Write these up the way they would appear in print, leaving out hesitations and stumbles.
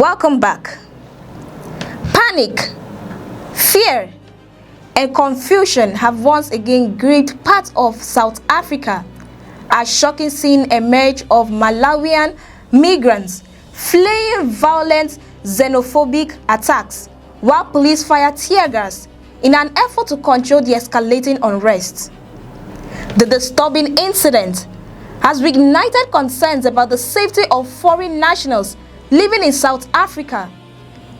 Welcome back. Panic, fear, and confusion have once again gripped parts of South Africa as shocking scenes emerge of Malawian migrants fleeing violent xenophobic attacks while police fire tear gas in an effort to control the escalating unrest. The disturbing incident has reignited concerns about the safety of foreign nationals living in South Africa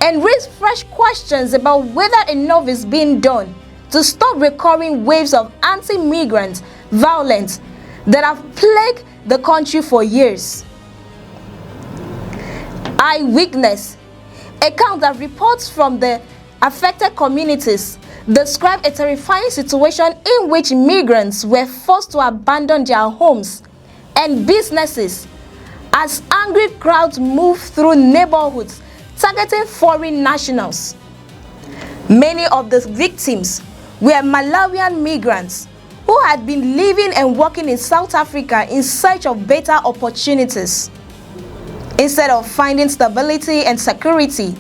and raised fresh questions about whether enough is being done to stop recurring waves of anti-migrant violence that have plagued the country for years. Eyewitness accounts and reports from the affected communities describe a terrifying situation in which migrants were forced to abandon their homes and businesses as angry crowds moved through neighborhoods targeting foreign nationals. Many of the victims were Malawian migrants who had been living and working in South Africa in search of better opportunities. Instead of finding stability and security,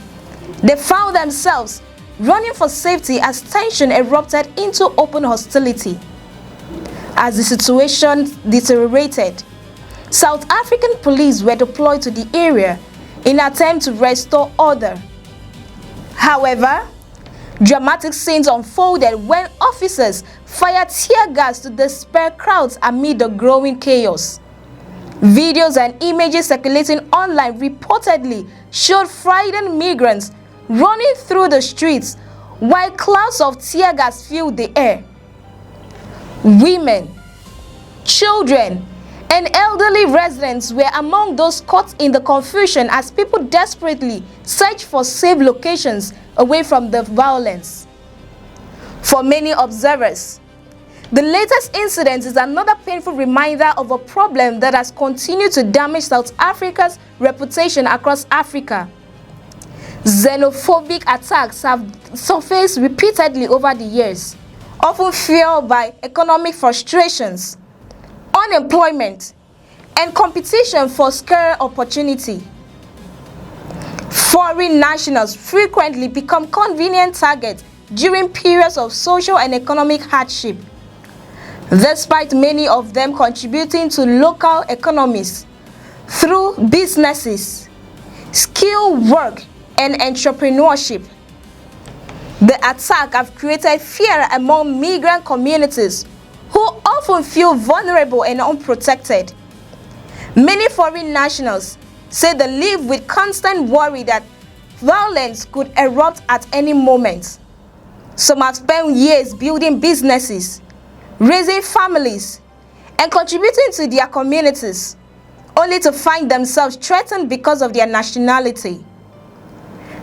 they found themselves running for safety as tension erupted into open hostility. As the situation deteriorated, South African police were deployed to the area in an attempt to restore order. However, dramatic scenes unfolded when officers fired tear gas to disperse crowds amid the growing chaos. Videos and images circulating online reportedly showed frightened migrants running through the streets while clouds of tear gas filled the air. Women, children, and elderly residents were among those caught in the confusion as people desperately searched for safe locations away from the violence. For many observers, the latest incident is another painful reminder of a problem that has continued to damage South Africa's reputation across Africa. Xenophobic attacks have surfaced repeatedly over the years, often fueled by economic frustrations, unemployment, and competition for scarce opportunity. Foreign nationals frequently become convenient targets during periods of social and economic hardship, despite many of them contributing to local economies through businesses, skilled work, and entrepreneurship. The attack have created fear among migrant communities who often feel vulnerable and unprotected. Many foreign nationals say they live with constant worry that violence could erupt at any moment. Some have spent years building businesses, raising families, and contributing to their communities, only to find themselves threatened because of their nationality.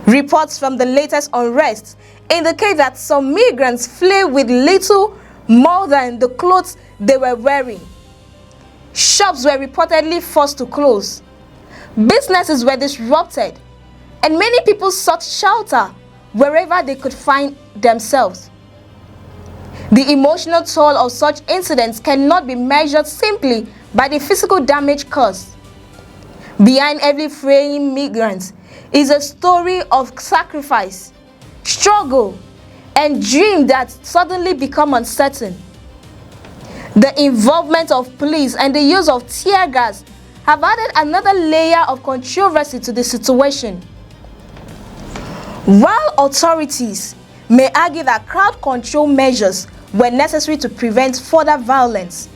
Reports from the latest unrest indicate that some migrants flee with little more than the clothes they were wearing. Shops were reportedly forced to close. Businesses were disrupted, and many people sought shelter wherever they could find themselves. The emotional toll of such incidents cannot be measured simply by the physical damage caused. Behind every fleeing migrant is a story of sacrifice, struggle, and dream that suddenly become uncertain. The involvement of police and the use of tear gas have added another layer of controversy to the situation. While authorities may argue that crowd control measures were necessary to prevent further violence,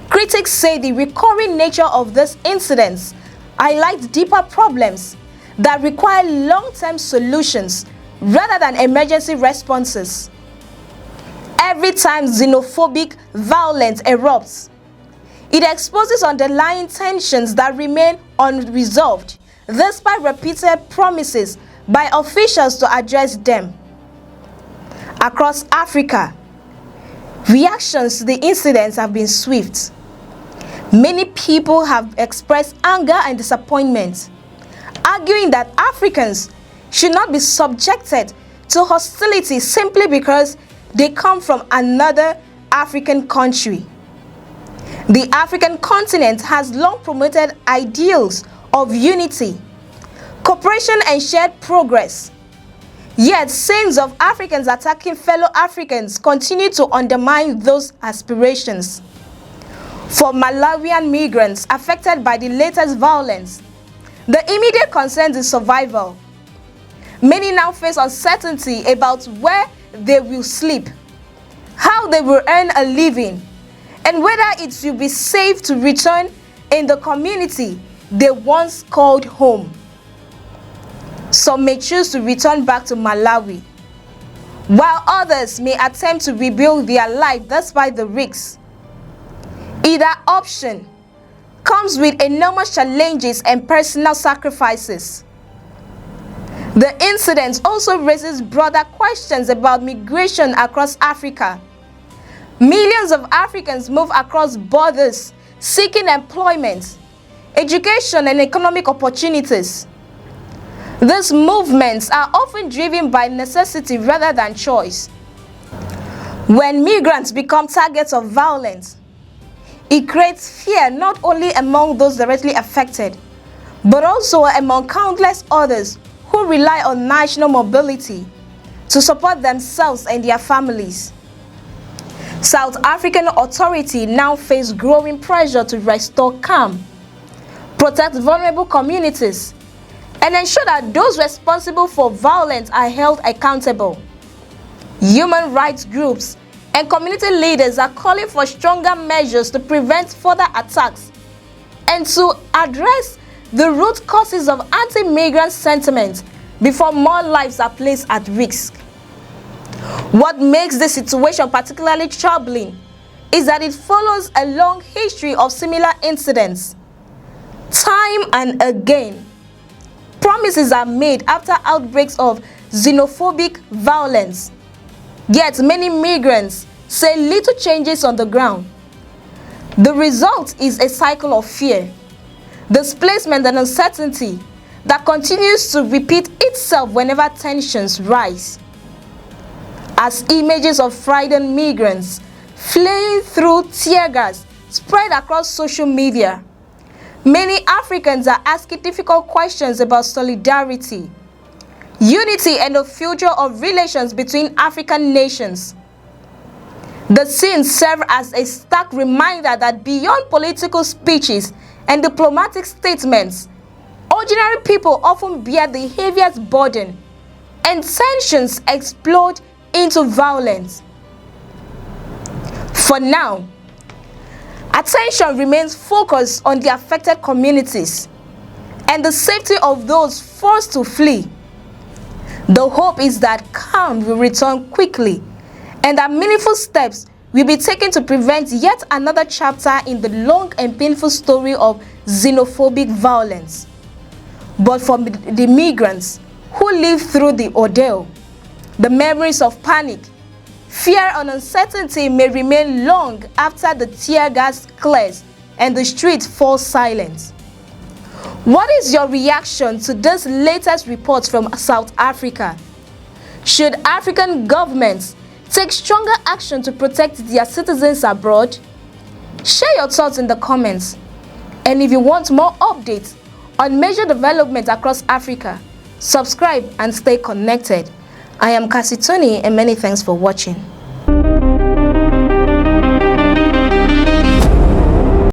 critics say the recurring nature of these incidents highlights deeper problems that require long-term solutions rather than emergency responses. Every time xenophobic violence erupts, it exposes underlying tensions that remain unresolved, despite repeated promises by officials to address them. Across Africa, reactions to the incidents have been swift. Many people have expressed anger and disappointment, arguing that Africans should not be subjected to hostility simply because they come from another African country. The African continent has long promoted ideals of unity, cooperation and shared progress. Yet, scenes of Africans attacking fellow Africans continue to undermine those aspirations. For Malawian migrants affected by the latest violence, the immediate concern is survival. Many now face uncertainty about where they will sleep, how they will earn a living, and whether it will be safe to return in the community they once called home. Some may choose to return back to Malawi, while others may attempt to rebuild their life despite the risks. Either option comes with enormous challenges and personal sacrifices. The incident also raises broader questions about migration across Africa. Millions of Africans move across borders seeking employment, education, and economic opportunities. These movements are often driven by necessity rather than choice. When migrants become targets of violence, it creates fear not only among those directly affected, but also among countless others who rely on national mobility to support themselves and their families. South African authorities now face growing pressure to restore calm, protect vulnerable communities, and ensure that those responsible for violence are held accountable. Human rights groups and community leaders are calling for stronger measures to prevent further attacks and to address the root causes of anti-migrant sentiment before more lives are placed at risk. What makes this situation particularly troubling is that it follows a long history of similar incidents. Time and again, promises are made after outbreaks of xenophobic violence. Yet many migrants say little changes on the ground. The result is a cycle of fear, displacement, and uncertainty that continues to repeat itself whenever tensions rise. As images of frightened migrants fleeing through tear gas spread across social media, many Africans are asking difficult questions about solidarity, unity, and the future of relations between African nations. The scenes serve as a stark reminder that beyond political speeches and diplomatic statements, ordinary people often bear the heaviest burden, and tensions explode into violence. For now, attention remains focused on the affected communities and the safety of those forced to flee. The hope is that calm will return quickly and that meaningful steps will be taken to prevent yet another chapter in the long and painful story of xenophobic violence. But for the migrants who lived through the ordeal, the memories of panic, fear, and uncertainty may remain long after the tear gas clears and the street falls silent. What is your reaction to this latest report from South Africa? Should African governments take stronger action to protect their citizens abroad? Share your thoughts in the comments. And if you want more updates on major developments across Africa, subscribe and stay connected. I am Cassie Tony, and many thanks for watching.